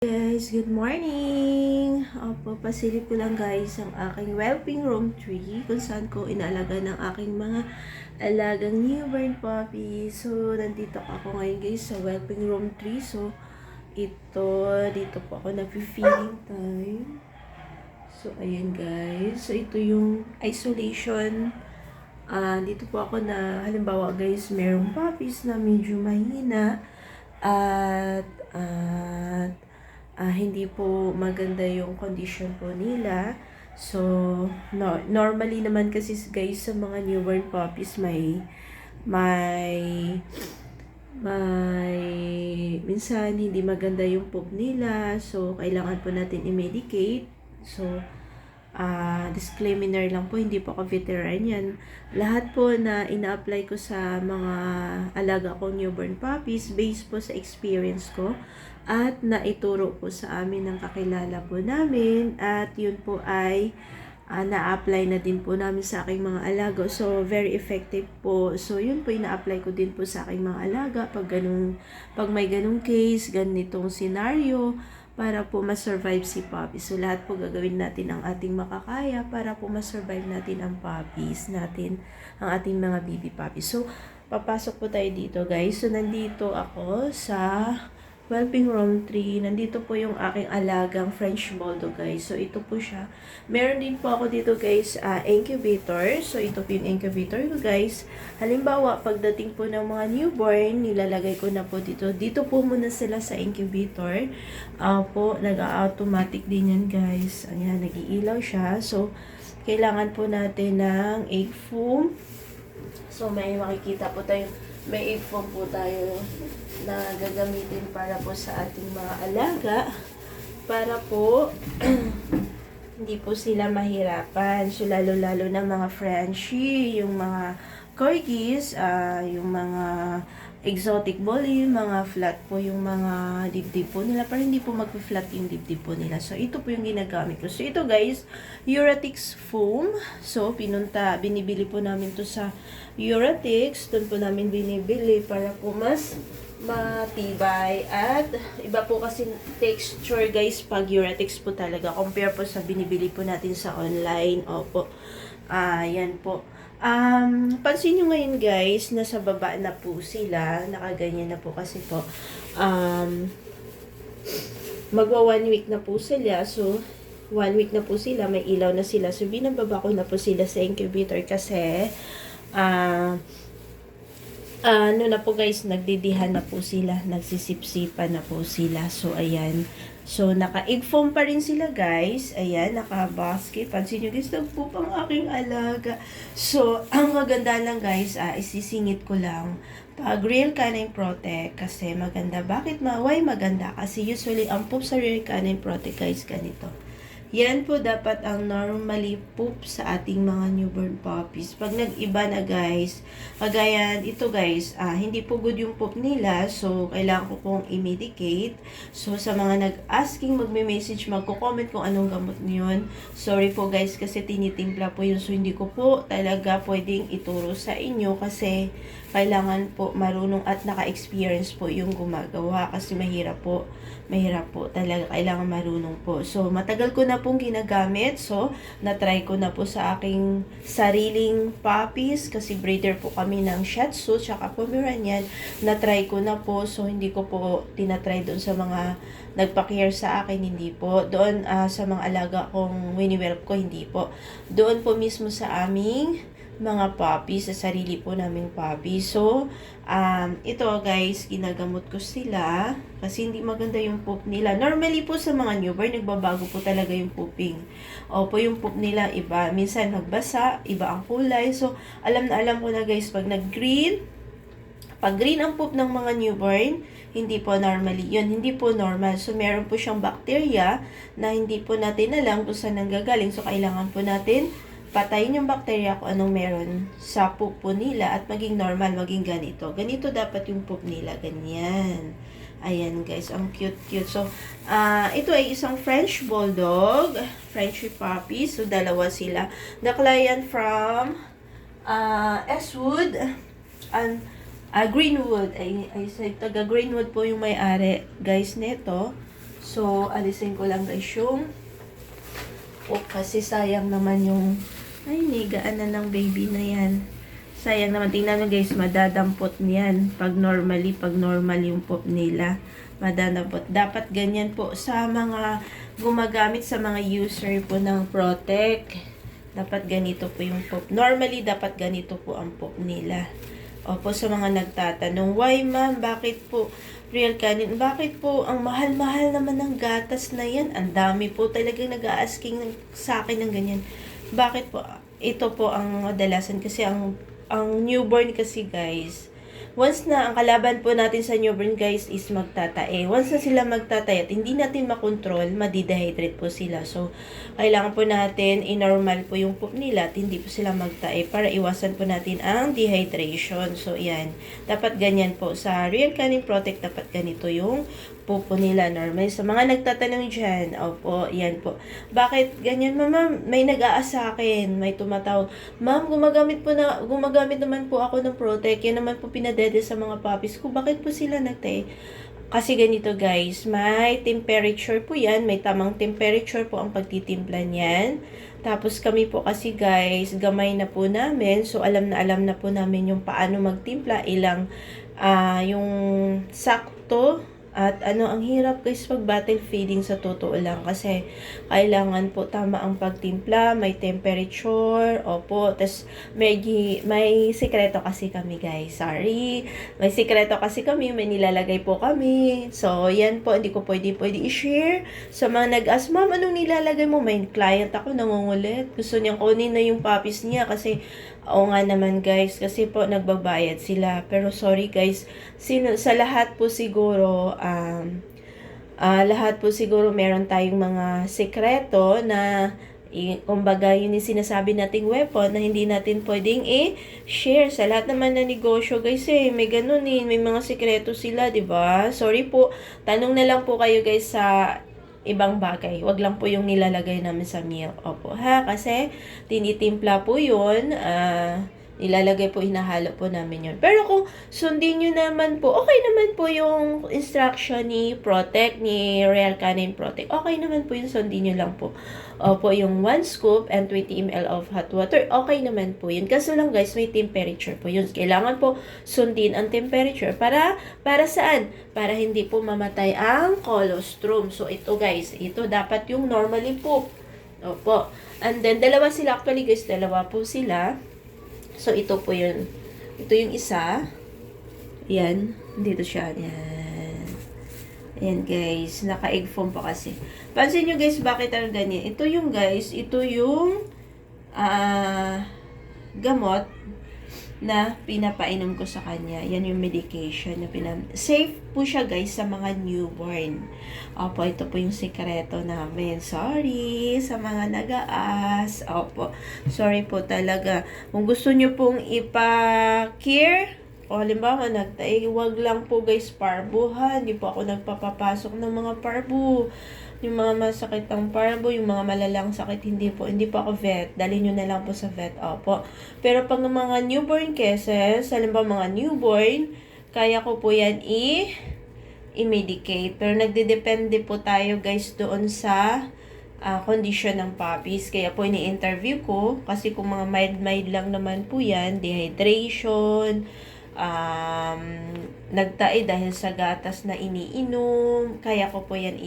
Guys, good morning! Opo, pasilip ko lang guys ang aking whelping room tree kung saan ko inaalaga ng aking mga alagang newborn puppy. So, nandito ako ngayon guys sa whelping room tree. So, dito po ako nag-feeding time. So, ayan guys. So, ito yung isolation. Dito po ako na, halimbawa guys, merong puppies na medyo mahina at hindi po maganda yung condition po nila. So, normally naman kasi guys sa mga newborn puppies may minsan hindi maganda yung poop nila. So, kailangan po natin i-medicate. So, disclaimer lang po, hindi po ako veterinarian. Lahat po na ina-apply ko sa mga alaga kong newborn puppies based po sa experience ko at naituro po sa amin ng kakilala po namin, at yun po ay na-apply na din po namin sa aking mga alaga. So, very effective po. So, yun po ina-apply ko din po sa aking mga alaga pag may ganung case, ganitong scenario, para po ma-survive si puppy. So, lahat po gagawin natin ang ating makakaya para po ma-survive natin ang puppies natin, ang ating mga baby puppies. So, papasok po tayo dito guys. So, nandito ako sa whelping room tree. Nandito po yung aking alagang French Bulldog guys. So, ito po siya. Meron din po ako dito guys, incubator. So, ito po yung incubator ko guys. Halimbawa, pagdating po ng mga newborn, nilalagay ko na po dito. Dito po muna sila sa incubator. Nag-automatic din yan guys. Ayan, nag-iilaw siya. So, kailangan po natin ng egg foam. So, may makikita po tayo, may egg foam po tayo na gagamitin para po sa ating mga alaga, para po hindi po sila mahirapan. So, lalo-lalo na mga Frenchie, yung mga corgis, yung mga exotic bully, mga flat po yung mga dibdib po nila, para hindi po mag-flat yung dibdib po nila. So, ito po yung ginagamit ko. So, ito guys, Uratix foam. So, binibili po namin to sa Uratix. Doon po namin binibili para po mas matibay, at iba po kasi texture guys pag Uratix po talaga compare po sa binibili po natin sa online. Opo, yan po. Pansin nyo ngayon guys, nasa baba na po sila, nakaganyan na po kasi po magwa 1 week na po sila. So 1 week na po sila, may ilaw na sila. So binababa ko na po sila sa incubator kasi ano na po guys, nagdidihan na po sila, nagsisipsipan na po sila. So, ayan. So, naka-egg foam pa rin sila guys. Ayan, naka-basket. Pansin nyo guys, nagpoop ang aking alaga. So, ang maganda lang guys, isisingit ko lang. Pag Real Canine Protect, kasi maganda. Bakit why maganda? Kasi usually, ang poop sa Real Canine Protect guys, ganito. Yan po dapat ang normally poop sa ating mga newborn puppies. Pag nag-iba na guys, kagaya ito guys, hindi po good yung poop nila. So, kailangan ko pong i-medicate. So, sa mga nag-asking, magme-message, magko-comment kung anong gamot niyon. Sorry po guys, kasi tinitimpla po yun. So, hindi ko po talaga pwedeng ituro sa inyo kasi kailangan po marunong at naka-experience po yung gumagawa. Kasi mahirap po talaga, kailangan marunong po. So, matagal ko na pong ginagamit. So, na-try ko na po sa aking sariling puppies kasi breeder po kami ng Shih Tzu tsaka Pomeranian. Na-try ko na po. So, hindi ko po tinatry doon sa mga nagpa-care sa akin, hindi po. Doon sa mga alaga kong wini-whelp ko, hindi po. Doon po mismo sa aming mga puppies, sa sarili po naming puppies. So, ito guys, ginagamot ko sila kasi hindi maganda yung poop nila. Normally po sa mga newborn, nagbabago po talaga yung pooping. Opo, yung poop nila iba. Minsan nagbasa, iba ang kulay. So, alam ko na guys, pag green ang poop ng mga newborn, hindi po normally yun. Hindi po normal. So, meron po siyang bacteria na hindi po natin alam kung saan nanggagaling. So, kailangan po natin patayin yung bacteria kung anong meron sa poop po nila at maging normal, maging ganito. Ganito dapat yung poop nila, ganyan. Ayan guys, ang cute-cute. So, ito ay isang French Bulldog, French Puppy. So, dalawa sila. The client from Eswood and Greenwood. Ay taga Greenwood po yung may-ari guys nito. So, alisin ko lang guys yung kasi sayang naman yung ay, nigaan na ng baby na yan. Sayang naman. Tingnan nyo guys, madadampot niyan. Pag normal yung poop nila, madadampot. Dapat ganyan po sa mga gumagamit sa mga user po ng Protect. Dapat ganito po yung poop. Normally, dapat ganito po ang poop nila. Opo, sa mga nagtatanong, why ma'am, bakit po Real Canin, bakit po ang mahal-mahal naman ng gatas na yan? Ang dami po talagang nag-a-asking sa akin ng ganyan. Bakit po? Ito po ang kadalasan kasi ang newborn kasi guys, once na ang kalaban po natin sa newborn guys is magtatae. Once na sila magtatae at hindi natin makontrol, madidehydrate po sila. So, kailangan po natin i-normal po yung poop nila at hindi po sila magtae para iwasan po natin ang dehydration. So, yan. Dapat ganyan po. Sa Real Canin Protect, dapat ganito yung poop nila normal. Sa mga nagtatanong dyan, opo, yan po. Bakit ganyan, ma'am? May nag-aas sa akin, may tumatawag. Ma'am, gumagamit naman po ako ng Protect. Yan naman po pinadede sa mga puppies ko. Bakit po sila nagtae? Kasi ganito guys, may temperature po yan, may tamang temperature po ang pagtitimpla niyan. Tapos kami po kasi guys, gamay na po namin, so alam na po namin yung paano magtimpla, ilang yung sakto. At ang hirap guys pag bottle feeding sa totoo lang kasi kailangan po tama ang pagtimpla, may temperature, opo, tas may sikreto kasi kami guys, sorry, may sikreto kasi kami, may nilalagay po kami, so yan po, hindi ko pwede i-share sa mga nag-ask, ma'am, anong nilalagay mo? May client ako nangungulit, gusto niyang kunin na yung puppies niya kasi oo nga naman guys, kasi po nagbabayad sila. Pero sorry guys, sa lahat po siguro, meron tayong mga sekreto na kumbaga yun yung sinasabi nating weapon na hindi natin pwedeng i-share sa lahat naman na negosyo guys may ganun may mga sekreto sila, 'di ba? Sorry po, tanong na lang po kayo guys sa ibang bagay. Wag lang po yung nilalagay namin sa milk. Opo, ha? Kasi tinitimpla po yun. Nilalagay po, hinahalo po namin yun. Pero kung sundin nyo naman po, okay naman po yung instruction ni Protect, ni Real Canin Protect. Okay naman po yung sundin nyo lang po. Opo, yung 1 scoop and 20 ml of hot water. Okay naman po yun. Kaso lang guys, may temperature po yun. Kailangan po sundin ang temperature. Para saan? Para hindi po mamatay ang colostrum. So, ito guys, ito dapat yung normally po. Opo. And then, dalawa sila. Actually guys, dalawa po sila. So, ito po yun. Ito yung isa. Yan. Dito siya. Yan. Ayan guys. Naka-egg foam pa kasi. Pansin nyo guys, bakit ang ganyan? Ito yung guys, ito yung gamot na pinapainom ko sa kanya. Yan yung medication na safe po siya guys sa mga newborn. Opo, ito po yung sekreto namin. Sorry sa mga nag-aas. Opo, sorry po talaga. Kung gusto nyo pong ipa-cure, o halimbawa wag lang po guys parbo ha. Hindi po ako nagpapapasok ng mga parbo. Yung mga masakit ang parbo, yung mga malalang sakit, hindi po ako vet. Dalhin nyo na lang po sa vet. Opo. Pero pag mga newborn cases, halimbawa mga newborn, kaya ko po yan i-medicate. Pero nagdedepende po tayo guys doon sa condition ng puppies. Kaya po ini-interview ko, kasi kung mga mild lang naman po yan, dehydration, nagtae dahil sa gatas na iniinom, kaya ko po yan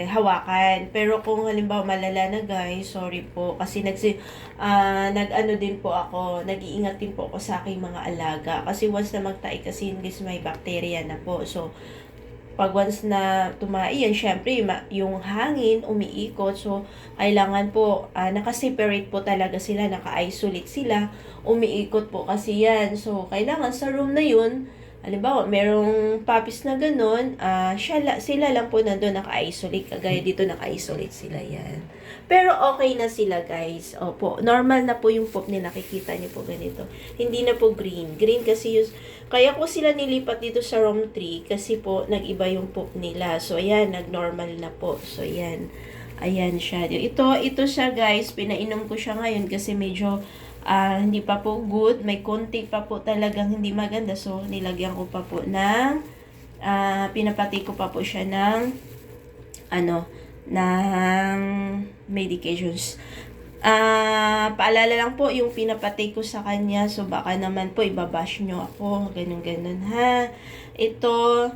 hawakan. Pero kung halimbawa malala na guys, sorry po kasi nag-ano din po ako, nag-iingat din po ako sa aking mga alaga kasi once na magtae kasi guys may bacteria na po. So pag once na tumaiyan, syempre yung hangin umiikot, so kailangan po naka-separate po talaga sila, naka-isolate sila, umiikot po kasi yan. So kailangan sa room na yun, halimbawa, merong puppies na ganun, sila lang po nandun naka-isolate. Kagaya dito naka-isolate sila yan. Pero okay na sila guys. Opo, normal na po yung poop nila. Nakikita niyo po ganito. Hindi na po green. Green kasi kaya ko sila nilipat dito sa room 3 kasi po nag-iba yung poop nila. So ayan, nag-normal na po. So ayan. Ayan siya. Ito siya guys. Pinainom ko siya ngayon kasi medyo hindi pa po good, may konti pa po talagang hindi maganda, so nilagyan ko pa po ng pinapatay ko pa po siya ng ng medications. Paalala lang po, yung pinapatay ko sa kanya, so baka naman po ibabash nyo ako, ganun ha. Ito,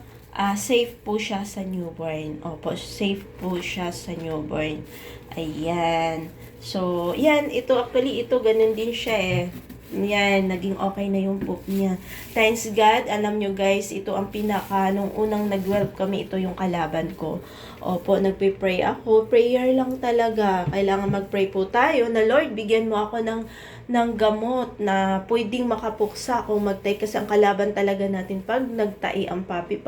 safe po siya sa newborn. Opo, safe po siya sa newborn. Ayan. So, yan, ito ganun din siya eh. Yan, naging okay na yung poop niya. Thanks God, alam nyo guys, ito ang nung unang nag-whelp kami, ito yung kalaban ko. Opo, nagpe-pray ako. Prayer lang talaga. Kailangan mag-pray po tayo na Lord, bigyan mo ako ng gamot na pwedeng makapuksa kung magtay, kasi ang kalaban talaga natin pag nagtai ang papi,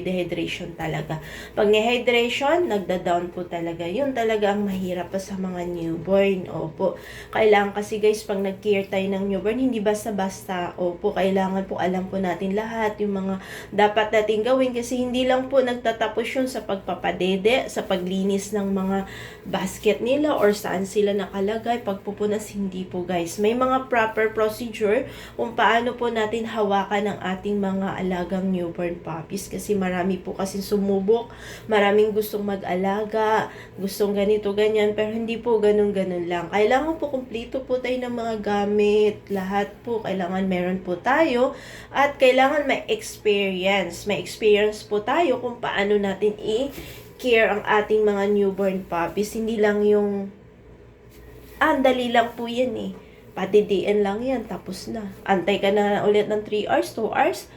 dehydration talaga. Pag dehydration, nagda-down po talaga. Yun talaga ang mahirap pa sa mga newborn. Opo. Kailangan kasi guys, pag nag-care tayo ng newborn, hindi basta-basta. Opo, kailangan po alam po natin lahat yung mga dapat natin gawin, kasi hindi lang po nagtatapos yun sa pagpapadede, sa paglinis ng mga basket nila or saan sila nakalagay, pagpupunas, hindi po guys. May mga proper procedure kung paano po natin hawakan ang ating mga alagang newborn puppies, kasi marami po kasi sumubok, maraming gustong mag-alaga, gustong ganito, ganyan, pero hindi po ganun-ganun lang. Kailangan po kumpleto po tayo ng mga gamit, lahat po, kailangan meron po tayo, at kailangan may experience po tayo kung paano natin i-care ang ating mga newborn puppies. Hindi lang yung dali lang po yan eh. Padidiin lang yan, tapos na. Antay ka na ulit ng 3 hours, 2 hours,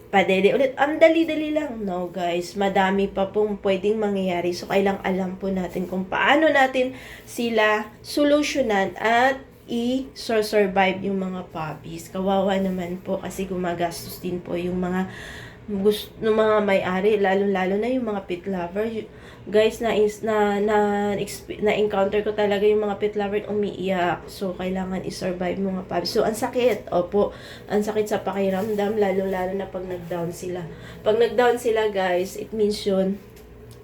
padede ulit. Ang dali-dali lang. No guys, madami pa pong pwedeng mangyayari. So, kailang alam po natin kung paano natin sila solusyonan at i-survive yung mga puppies. Kawawa naman po kasi gumagastos din po yung mga mga may-ari, lalo na yung mga pet lover. Guys, na-encounter ko talaga yung mga pet lover umiiyak. So, kailangan i-survive mga puppies. So, ang sakit. Opo, ang sakit sa pakiramdam, lalo na pag nag-down sila. Pag nag-down sila, guys, it means yun,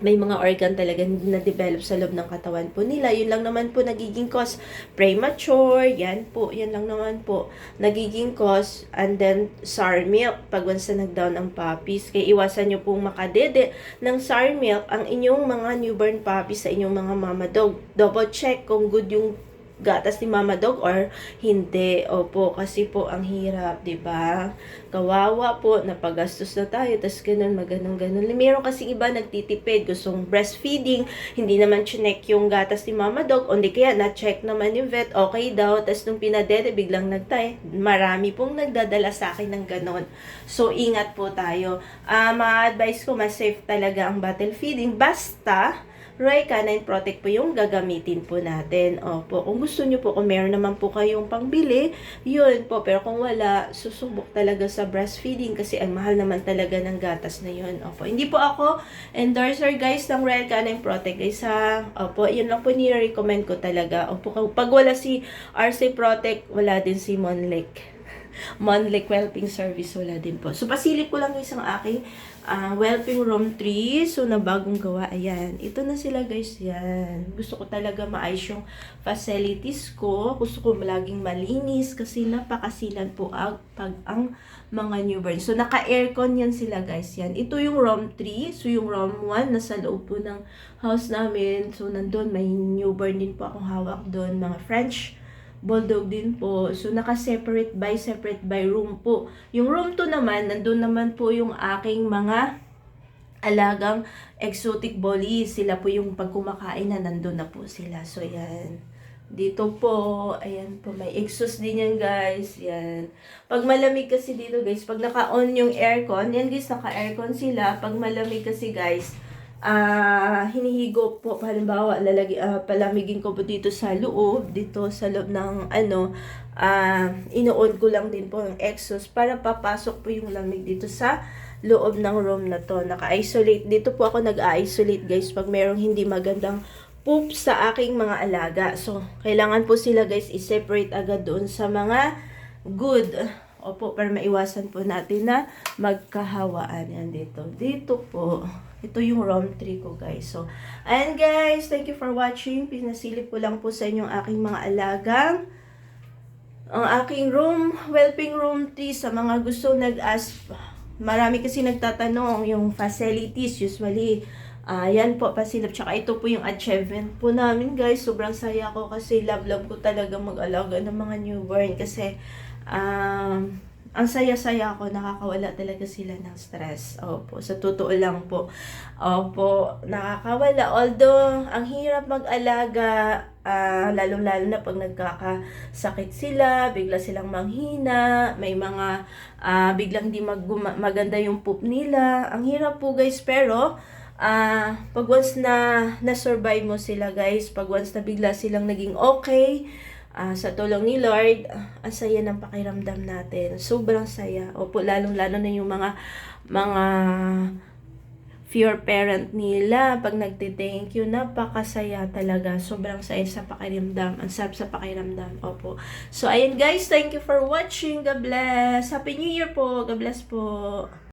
may mga organ talaga na-develop sa loob ng katawan po nila. Yun lang naman po nagiging cause. Premature, yan lang naman po nagiging cause. And then, sour milk, pag once na nag-down ang puppies. Kaya iwasan nyo pong makadede ng sour milk ang inyong mga newborn puppies sa inyong mga mama dog. Double check kung good yung gatas ni mama dog or hindi. Opo, kasi po ang hirap, 'di ba? Kawawa po, napagastos na tayo, tas ganun, ganun. Meron kasi iba nagtitipid, gustong breastfeeding, hindi naman chinek yung gatas ni mama dog, hindi kaya na-check naman yung vet, okay daw, tas nung pinadede, biglang nagtay. Marami pong nagdadala sa akin ng ganun. So, ingat po tayo. Ma-advise ko, mas safe talaga ang bottle feeding, basta Roy Canine Protect po yung gagamitin po natin. Opo, kung gusto nyo po, kung meron naman po kayong pangbili, yun po. Pero kung wala, susubok talaga sa breastfeeding kasi ang mahal naman talaga ng gatas na yun. Opo, hindi po ako endorser guys ng Royal Canine Protect. Guys ha, opo, yun lang po nire-recommend ko talaga. Opo, pag wala si RC Protect, wala din si Monlek. Monthly whelping service, wala din po. So, pasilip ko lang isang aking whelping room 3. So, na bagong gawa. Ayan. Ito na sila guys. Yan. Gusto ko talaga maayos yung facilities ko. Gusto ko laging malinis kasi napakasilan po pag ang mga newborn. So, naka-aircon yan sila guys. Yan. Ito yung room 3. So, yung room 1 nasa loob po ng house namin. So, nandun may newborn din po akong hawak doon. Mga French Bulldog din po. So, naka-separate by room po. Yung room 2 naman, nandun naman po yung aking mga alagang exotic bullies. Sila po yung pagkumakain na nandun na po sila. So, yan. Dito po, ayan po, may exhaust din yan guys. Yan. Pag malamig kasi dito guys, pag naka-on yung aircon, yan guys, naka-aircon sila. Pag malamig kasi guys, hinihigo po, halimbawa, palamigin ko po dito sa loob ng ino-on ko lang din po yung exhaust para papasok po yung lamig dito sa loob ng room na to. Naka-isolate, dito po ako nag-isolate guys pag merong hindi magandang poop sa aking mga alaga. So, kailangan po sila guys i-separate agad doon sa mga good. Opo, para maiwasan po natin na magkahawaan. Yan dito. Dito po. Ito yung room 3 ko guys. So, ayan guys. Thank you for watching. Pinasilip ko lang po sa inyo ang aking mga alagang. Ang aking room, whelping room 3 sa mga gusto nag-ask marami kasi nagtatanong yung facilities usually. Yan po, pasilip. Tsaka ito po yung achievement po namin, guys. Sobrang saya ko kasi love ko talaga mag-alaga ng mga newborn. Kasi, ang saya-saya ko, nakakawala talaga sila ng stress. Opo, sa totoo lang po. Opo, nakakawala. Although, ang hirap mag-alaga, lalo-lalo na pag nagkakasakit sila, bigla silang manghina, may mga biglang di maganda yung poop nila. Ang hirap po, guys, pero pag once na survive mo sila, guys, pag once na bigla silang naging okay, sa tulong ni Lord, ang saya ng pakiramdam natin. Sobrang saya. Opo, lalong-lalo na yung mga fear parent nila. Pag nagte-thank you, napakasaya talaga. Sobrang saya sa pakiramdam. Ang sarap sa pakiramdam. Opo. So, ayun guys, thank you for watching. God bless. Happy New Year po. God bless po.